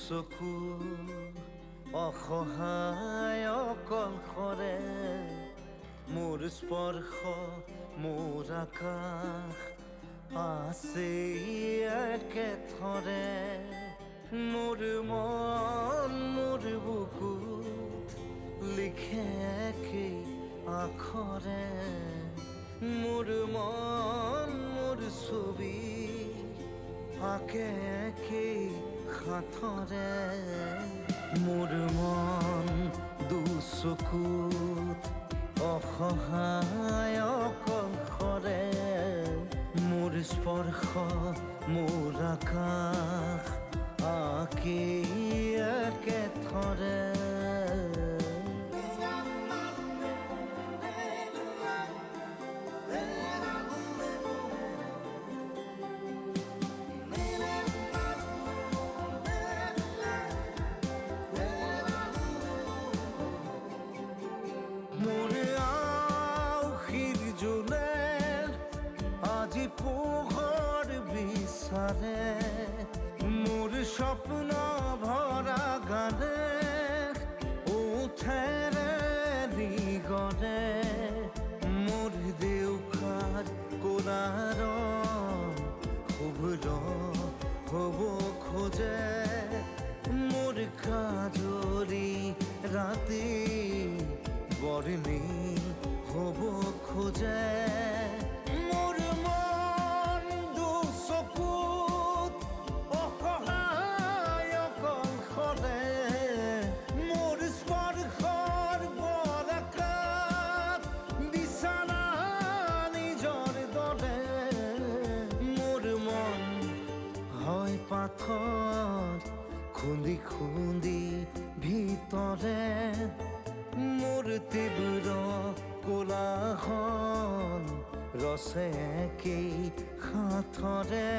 চকু অসহায় অকলশৰে মোৰ স্পৰ্শ মোৰ আকাশ আছে একেথৰে মোৰ মন মোৰ বুকুত লিখে একেই আখৰে মোৰ মন মোৰ ছবি আঁকে একেই হাতৰে মোৰ মন দুচকুত অসহায় অকলশৰে মোৰ স্পৰ্শ মোৰ আকাশ আঁকি একেথৰে মোৰ আউসীৰ জোলে আজি পোহৰ বিচাৰে মোৰ স্বপ্ন ভৰা গানে উঠেৰে নিগৰে মোৰ দেউখাৰ কোলাৰ শুভ্ৰ হ'ব খোজে মোৰ কাজৰি ৰাতি বৰ্ণি হ'ব খোজে মোৰ মন দুচকুত অসহায় অকলশৰে মোৰ স্পৰ্শৰ বৰকাত বিচৰা নিজৰ দৰে মোৰ মন হয় পাথৰ খুন্দি খুন্দি ভিতৰে মোৰ তীব্ৰ কোলাহল ৰচে একেই হাতৰে